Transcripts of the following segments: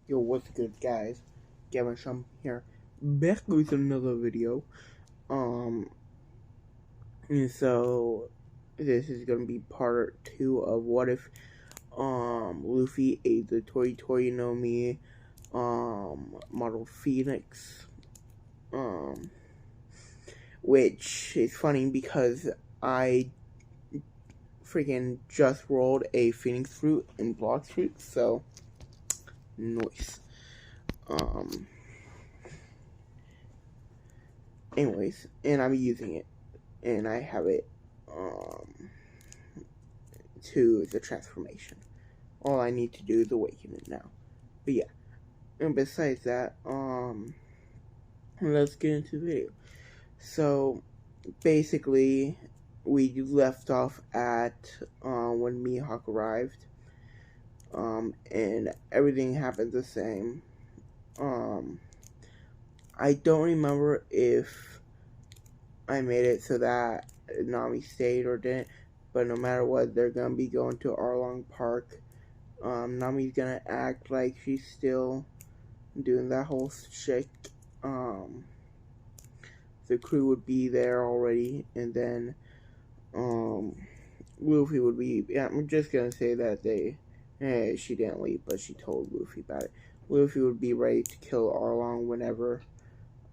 Yo, what's good, guys? Gavin Shum here, back with another video. Um, and so this is gonna be part 2 of what if Luffy ate the Tori Tori no Mi model Phoenix. Which is funny because I freaking just rolled a Phoenix fruit in block fruit, so nice. Anyways, and I'm using it, and I have it to the transformation. All I need to do is awaken it now. But yeah, and besides that, let's get into the video. So basically, we left off at when Mihawk arrived, and everything happened the same. I don't remember if I made it so that Nami stayed or didn't, but no matter what, they're gonna be going to Arlong Park. Nami's gonna act like she's still doing that whole shit. The crew would be there already, and then Luffy would be. Yeah, I'm just gonna say that she didn't leave, but she told Luffy about it. Luffy would be ready to kill Arlong whenever.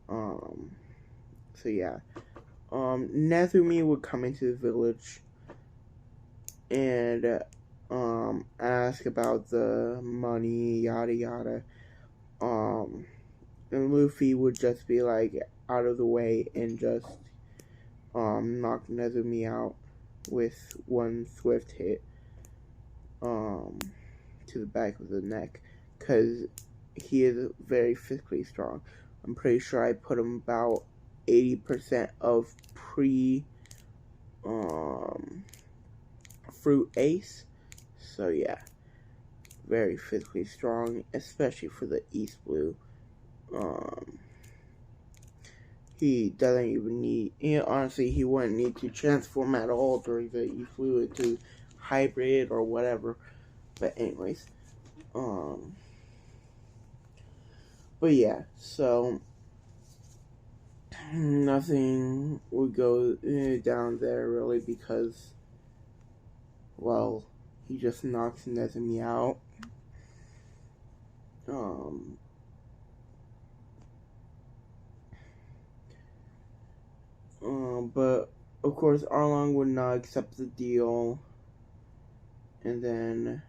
So yeah. Nezumi would come into the village and ask about the money, yada yada. And Luffy would just be like out of the way and just knock Nezumi out with one swift hit to the back of the neck, because he is very physically strong. I'm pretty sure I put him about 80% of fruit ace. So yeah, very physically strong, especially for the East Blue. He doesn't even need, honestly, he wouldn't need to transform at all during the East Blue into hybrid or whatever. But anyways, but yeah, so nothing would go down there really, because, well, he just knocks Nezumi out. But of course Arlong would not accept the deal, and then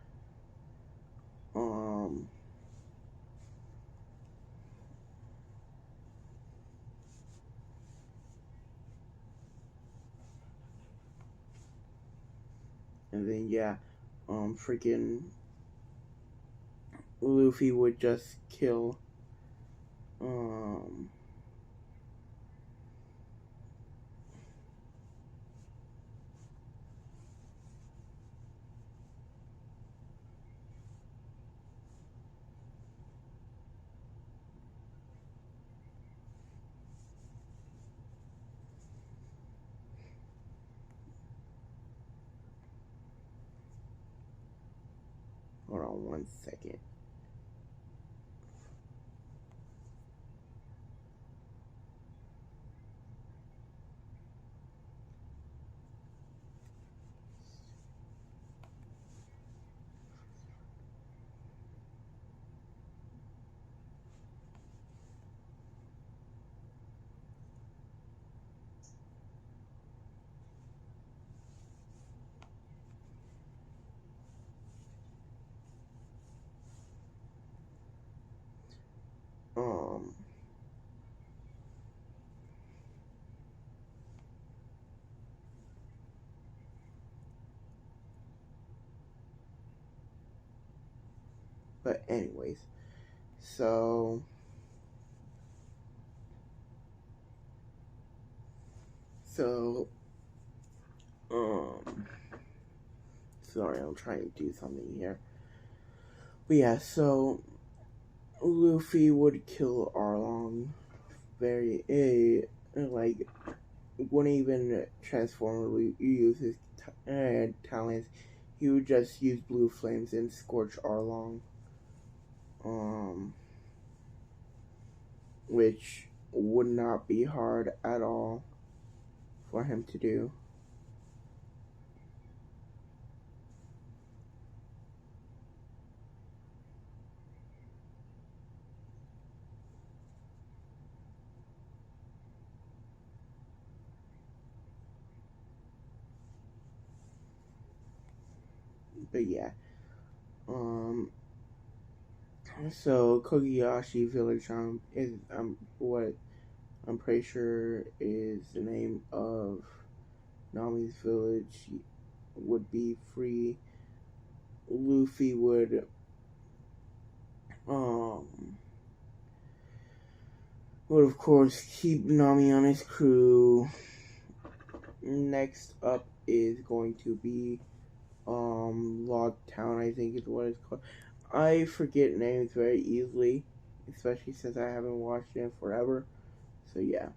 yeah, freaking Luffy would just kill hold on one second. But anyways, so sorry, I'm trying to do something here. But yeah, so Luffy would kill Arlong. Like, wouldn't even transform or use his talents. He would just use blue flames and scorch Arlong. which would not be hard at all for him to do. But yeah, so Kogiyashi Village is what I'm pretty sure is the name of Nami's village. Would be free. Luffy would of course keep Nami on his crew. Next up is going to be Log Town, I think is what it's called. I forget names very easily, especially since I haven't watched it in forever. So yeah.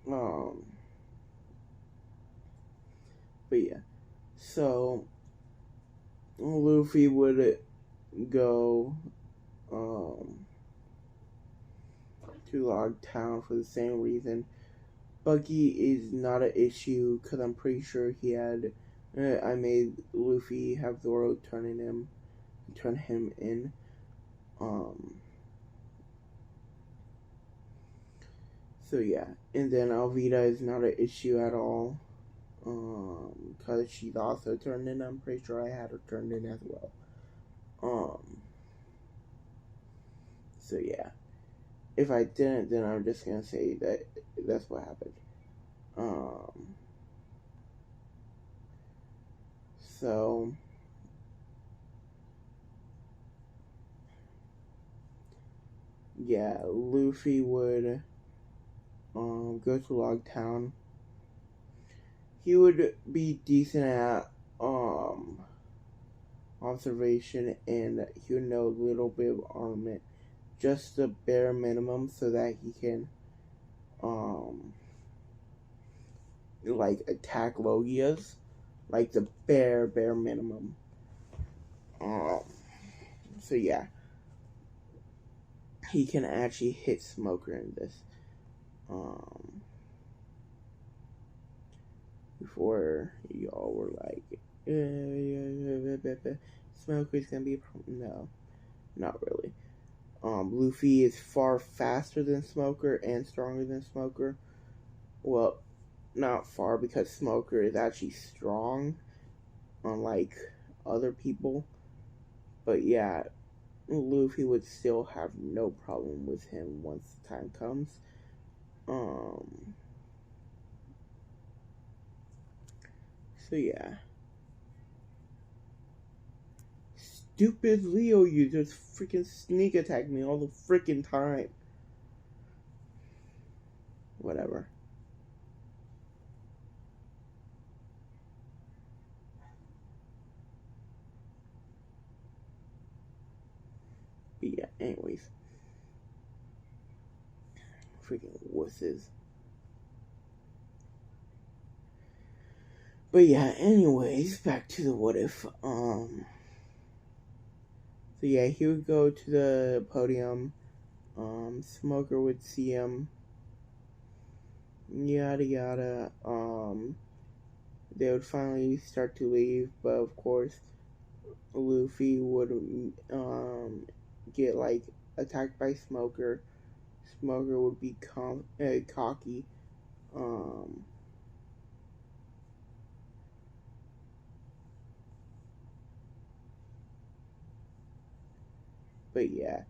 But yeah. So Luffy would go to Log Town for the same reason. Buggy is not an issue because I'm pretty sure he had. I made Luffy have Zoro turn him in. So yeah, and then Alvida is not an issue at all. Because she's also turned in. I'm pretty sure I had her turned in as well. So yeah. If I didn't, then I'm just gonna say that that's what happened. So yeah, Luffy would go to Log Town. He would be decent at observation, and he would know a little bit of armament, just the bare minimum, so that he can like attack Logias, like the bare minimum. So yeah, he can actually hit Smoker in this. Before y'all were like, Smoker's gonna be a problem. No, not really. Luffy is far faster than Smoker and stronger than Smoker. Well, not far, because Smoker is actually strong, unlike other people. But yeah, Luffy would still have no problem with him once the time comes. So yeah. Stupid Leo, you just freaking sneak attack me all the freaking time. Whatever. But yeah, anyways. Freaking wusses. But yeah, anyways, back to the what if. So yeah, he would go to the podium. Smoker would see him. Yada yada. They would finally start to leave, but of course, Luffy would get like attacked by Smoker. Smoker would be cocky. But yeah,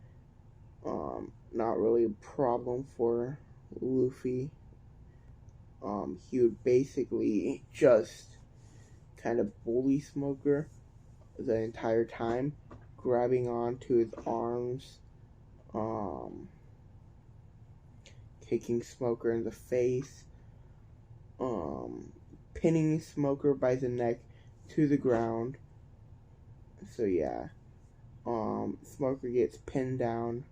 not really a problem for Luffy. He would basically just kind of bully Smoker the entire time, grabbing onto his arms, kicking Smoker in the face, pinning Smoker by the neck to the ground. So yeah, Smoker gets pinned down,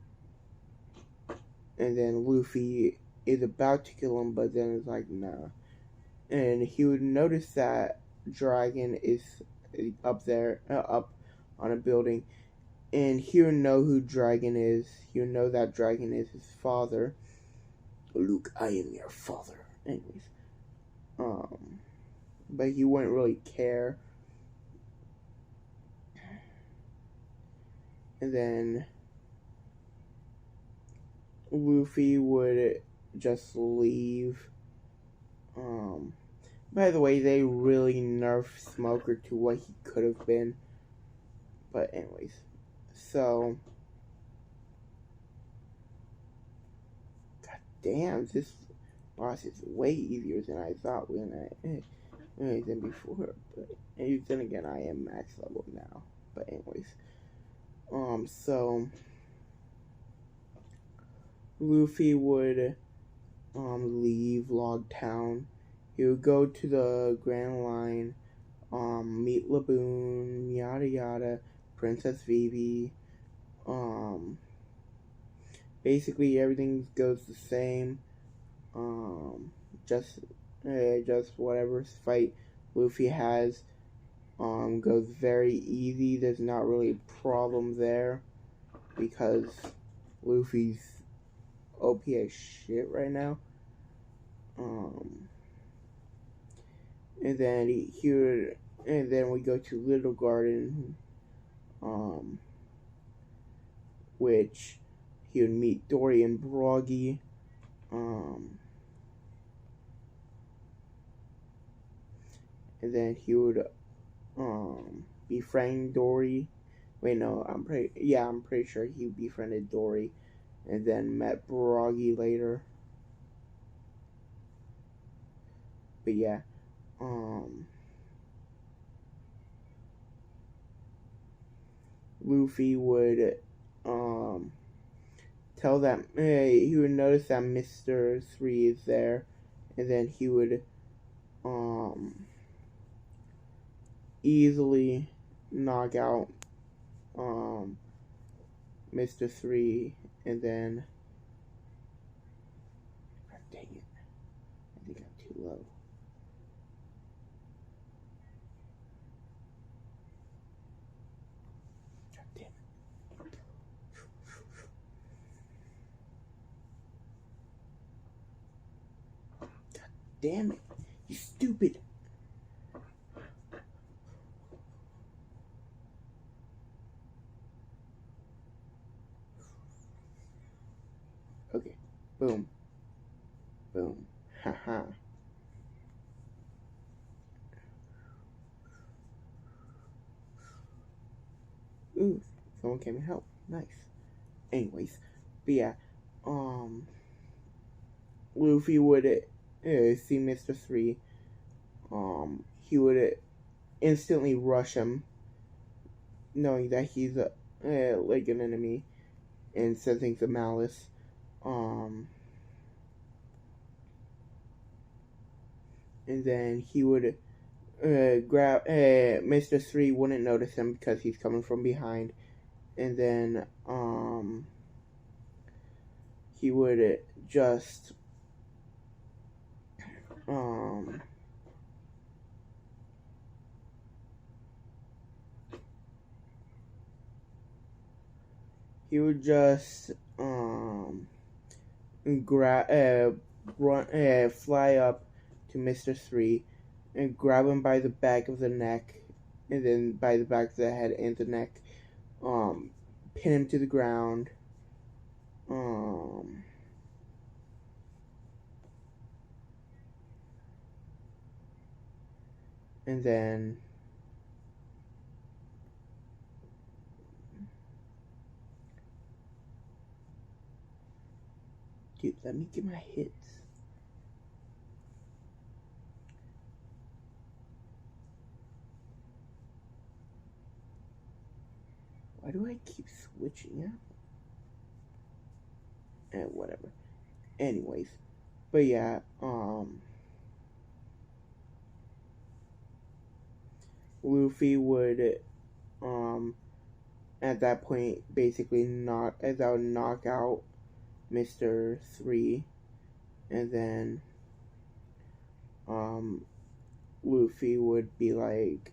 and then Luffy is about to kill him, but then it's like, nah. And he would notice that Dragon is up there, up on a building, and he'll know who Dragon is. He'll know that Dragon is his father. Luke, I am your father. Anyways, but he wouldn't really care. And then Luffy would just leave. By the way, they really nerfed Smoker to what he could have been. But anyways, so god damn, this boss is way easier than I thought than before. But then again, I am max level now. But anyways, so Luffy would leave Log Town. He would go to the Grand Line, meet Laboon, yada yada, Princess Vivi. Basically everything goes the same. Just whatever fight Luffy has goes very easy. There's not really a problem there because Luffy's OP as shit right now. And then and then we go to Little Garden, which he would meet Dory and Broggy. And then he would befriend Dory. Wait, no, I'm pretty sure he befriended Dory, and then met Broggy later. But yeah, Luffy would tell them he would notice that Mr. 3 is there, and then he would easily knock out Mr. 3, and then god dang it, I think I'm too low. God damn it. God damn it, you stupid. Okay, boom, boom, haha. Ooh, someone came and helped. Nice. Anyways, but yeah, Luffy would see Mr. 3. He would instantly rush him, knowing that he's like an enemy, and sensing the malice. And then he would grab Mr. 3 wouldn't notice him because he's coming from behind, and then he would just he would just fly up to Mr. 3 and grab him by the back of the neck, and then by the back of the head and the neck, pin him to the ground, and then dude, let me get my hits. Why do I keep switching out? Whatever. Anyways, but yeah, Luffy would, at that point, basically knock out Mr. 3, and then, Luffy would be like,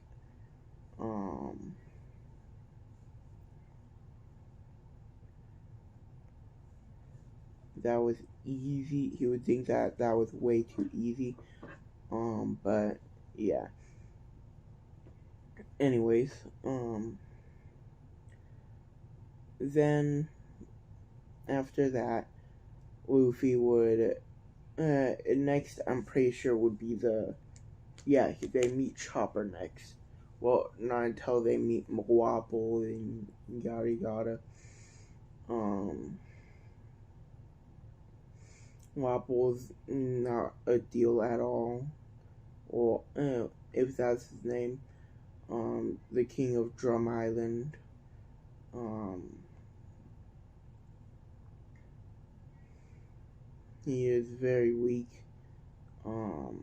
that was easy. He would think that that was way too easy. But yeah. Anyways, then after that, Luffy would, next I'm pretty sure would be they meet Chopper next. Well, not until they meet Wapol and yada yada. Wapol's not a deal at all. Well, if that's his name. The King of Drum Island. He is very weak. So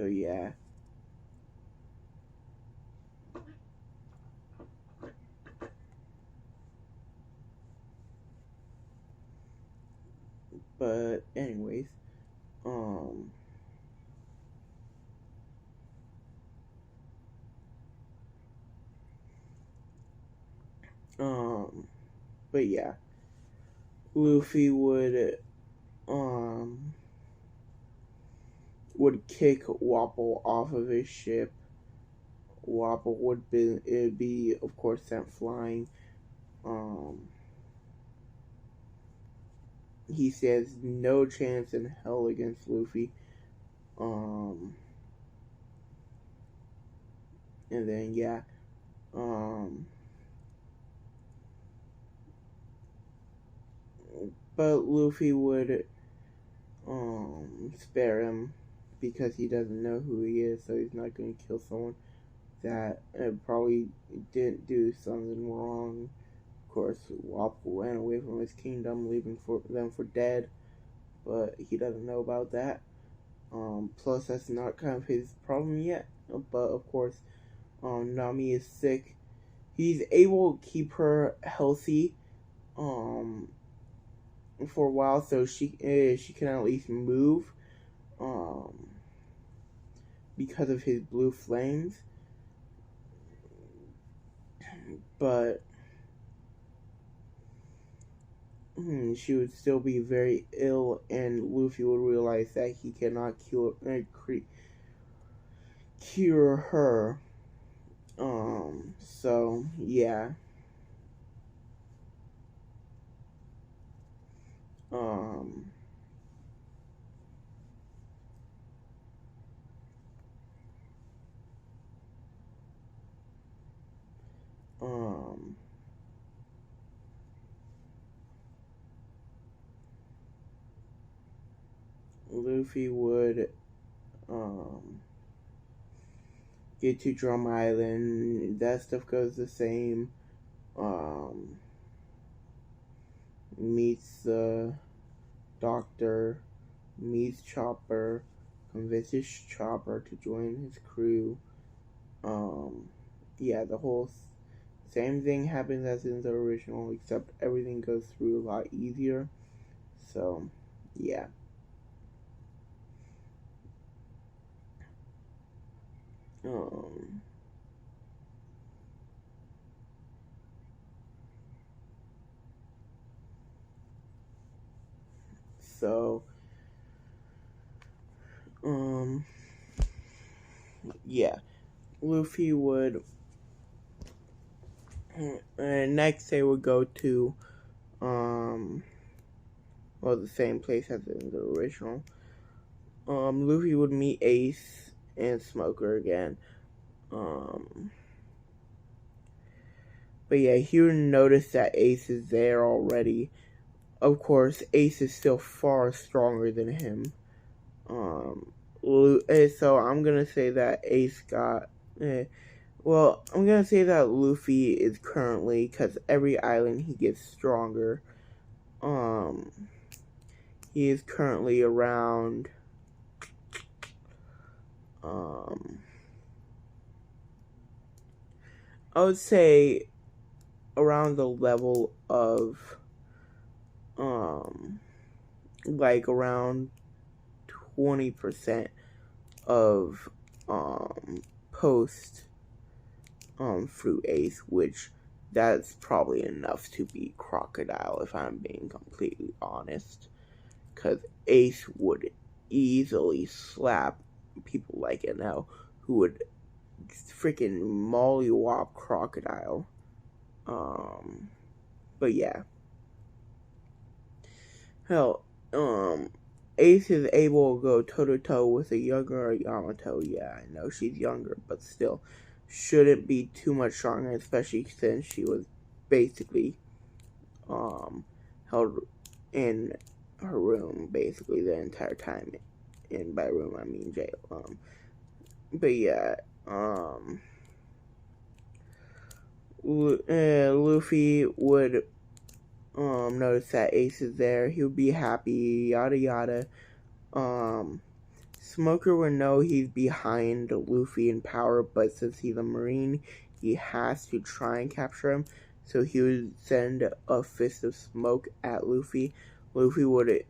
yeah. But anyways, but yeah, Luffy would kick Wapol off of his ship. Wapol would be of course sent flying. He says no chance in hell against Luffy. And then yeah, but Luffy would spare him because he doesn't know who he is, so he's not going to kill someone that probably didn't do something wrong. Of course, Wapol ran away from his kingdom, leaving them for dead, but he doesn't know about that. Plus, that's not kind of his problem yet. But of course, Nami is sick. He's able to keep her healthy, for a while, so she can at least move, because of his blue flames. But she would still be very ill, and Luffy would realize that he cannot cure her. So yeah. Luffy would get to Drum Island. That stuff goes the same. Meets the doctor, meets Chopper, convinces Chopper to join his crew. Yeah, the whole same thing happens as in the original, except everything goes through a lot easier. So, yeah. So, yeah. Luffy would, next they would go to, the same place as in the original. Luffy would meet Ace and Smoker again. But yeah, he would notice that Ace is there already. Of course, Ace is still far stronger than him. So I'm gonna say that Ace got. I'm gonna say that Luffy is currently, because every island he gets stronger. He is currently around. I would say around the level of, like around 20% of, post, Fruit Ace, which that's probably enough to beat Crocodile, if I'm being completely honest. Because Ace would easily slap people like NL, who would freaking mollywop Crocodile. But yeah. Hell, Ace is able to go toe-to-toe with a younger Yamato. Yeah, I know she's younger, but still, shouldn't be too much stronger, especially since she was basically, held in her room, basically, the entire time. And by room, I mean jail. But yeah, Luffy would notice that Ace is there. He would be happy, yada yada. Smoker would know he's behind Luffy in power, but since he's a Marine, he has to try and capture him. So he would send a fist of smoke at Luffy. Luffy would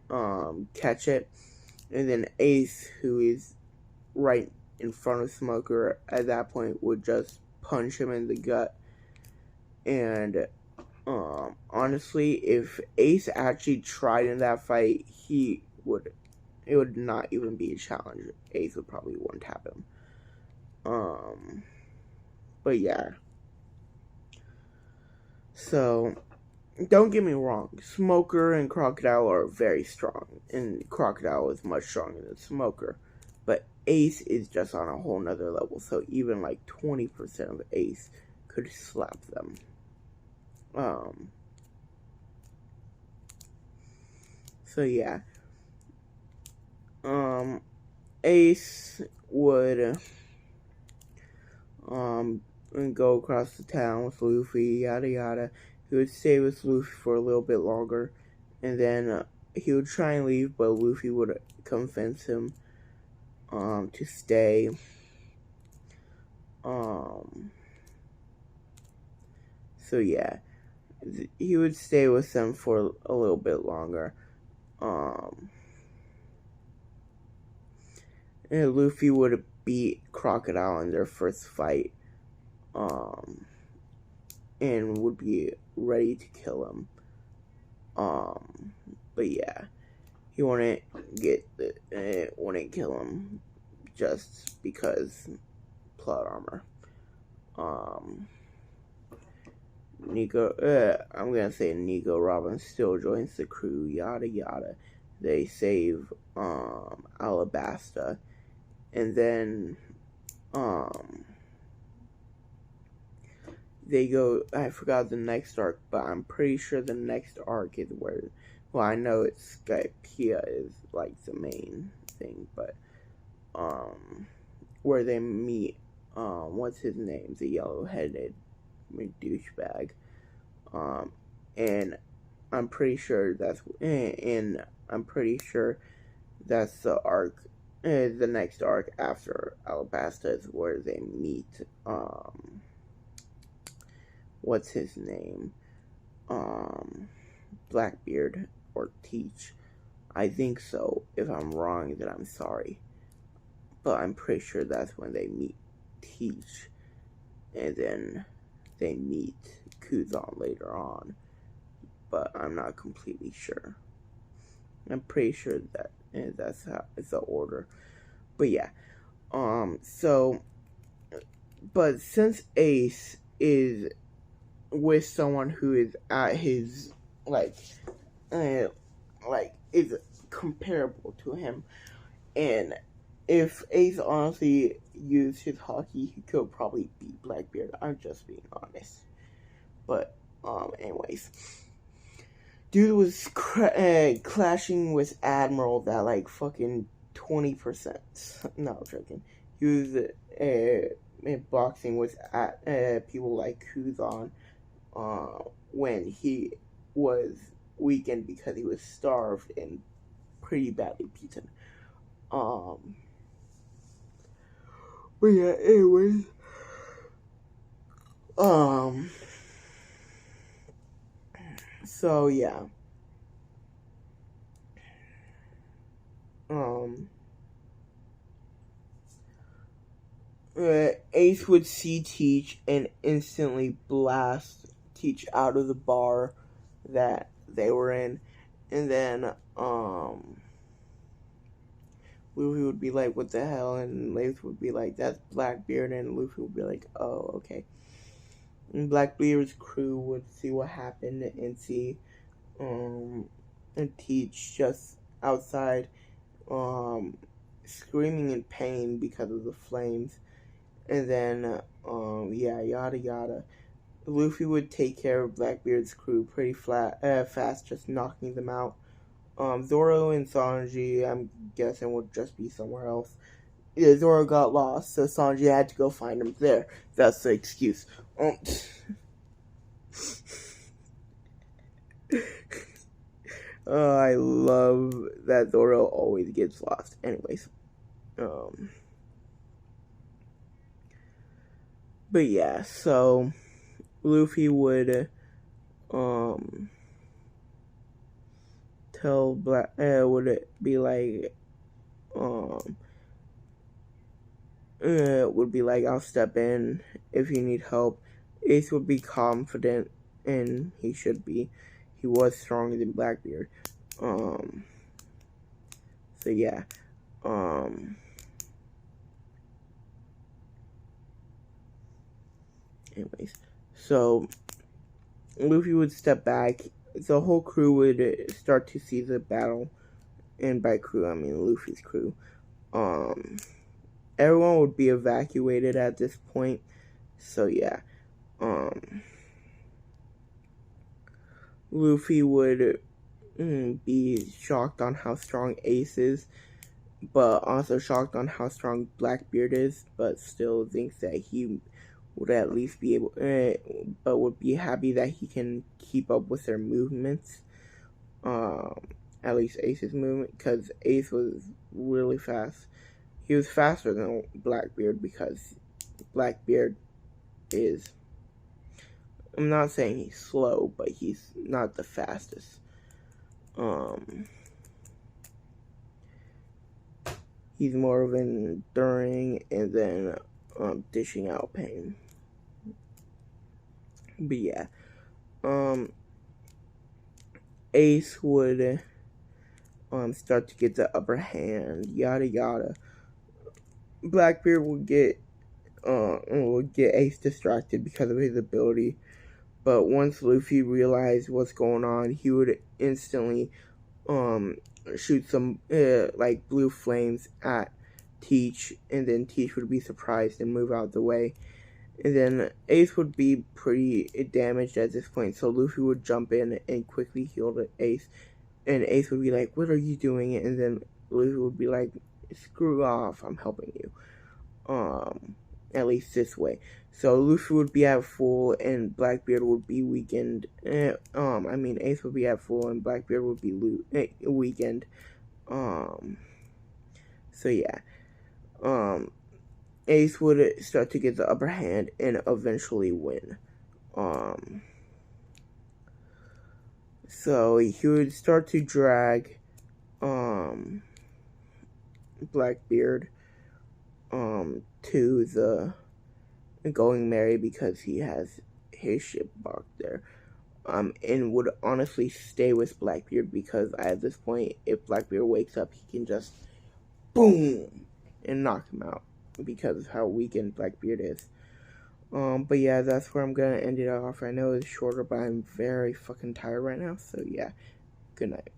catch it, and then Ace, who is right in front of Smoker at that point, would just punch him in the gut. And honestly, if Ace actually tried in that fight, it would not even be a challenge. Ace would probably one-tap him. But yeah. So, don't get me wrong. Smoker and Crocodile are very strong. And Crocodile is much stronger than Smoker. But Ace is just on a whole nother level. So even like 20% of Ace could slap them. So yeah. Ace would go across the town with Luffy, yada yada. He would stay with Luffy for a little bit longer, and then he would try and leave, but Luffy would convince him to stay. So yeah, he would stay with them for a little bit longer. And Luffy would beat Crocodile in their first fight, and would be ready to kill him. But yeah, he wouldn't kill him just because plot armor. I'm gonna say Nico Robin still joins the crew, yada yada. They save Alabasta, and then they go. I forgot the next arc, but I'm pretty sure the next arc is where. Well, I know it's Skypiea is like the main thing, but where they meet. What's his name? The yellow-headed douchebag. And I'm pretty sure that's the arc. The next arc after Alabasta is where they meet. What's his name? Blackbeard or Teach. I think so. If I'm wrong, then I'm sorry. But I'm pretty sure that's when they meet Teach. And then they meet Kuzan later on. But I'm not completely sure. I'm pretty sure that that's how it's the order. But yeah. But since Ace is with someone who is at his is comparable to him, and if Ace honestly used his hockey, he could probably beat Blackbeard. I'm just being honest. But anyways, dude was clashing with Admiral that like fucking 20%. No, I'm joking. He was boxing with people like Kuzan when he was weakened because he was starved and pretty badly beaten. But yeah, anyways. So yeah. Ace would see Teach and instantly blast Teach out of the bar that they were in, and then Luffy would be like, "What the hell?" and Lace would be like, "That's Blackbeard," and Luffy would be like, "Oh, okay." And Blackbeard's crew would see what happened and see and Teach just outside screaming in pain because of the flames, and then yeah, yada yada. Luffy would take care of Blackbeard's crew pretty fast, just knocking them out. Zoro and Sanji, I'm guessing, would just be somewhere else. Yeah, Zoro got lost, so Sanji had to go find him there. That's the excuse. I love that Zoro always gets lost. Anyways, but yeah, so Luffy would tell would it be like would be like, "I'll step in if you need help." Ace would be confident, and he should be. He was stronger than Blackbeard. So yeah. Anyways, so Luffy would step back. The whole crew would start to see the battle, and by crew I mean Luffy's crew. Everyone would be evacuated at this point. So yeah. Luffy would be shocked on how strong Ace is, but also shocked on how strong Blackbeard is, but still thinks that he would at least be able, but would be happy that he can keep up with their movements. At least Ace's movement, because Ace was really fast. He was faster than Blackbeard because Blackbeard is, I'm not saying he's slow, but he's not the fastest. He's more of an enduring and then dishing out pain. But yeah, Ace would start to get the upper hand, yada yada. Blackbeard would get Ace distracted because of his ability, but once Luffy realized what's going on, he would instantly shoot some like blue flames at Teach, and then Teach would be surprised and move out the way. And then Ace would be pretty damaged at this point, so Luffy would jump in and quickly heal Ace. And Ace would be like, "What are you doing?" And then Luffy would be like, "Screw off, I'm helping you." At least this way. So Luffy would be at full and Blackbeard would be weakened. Ace would be at full and Blackbeard would be weakened. So yeah. Ace would start to get the upper hand and eventually win. So he would start to drag Blackbeard to the Going Merry because he has his ship docked there. And would honestly stay with Blackbeard because at this point, if Blackbeard wakes up, he can just boom and knock him out because of how weakened Blackbeard is. But yeah, that's where I'm gonna end it off. I know it's shorter, but I'm very fucking tired right now. So yeah, good night.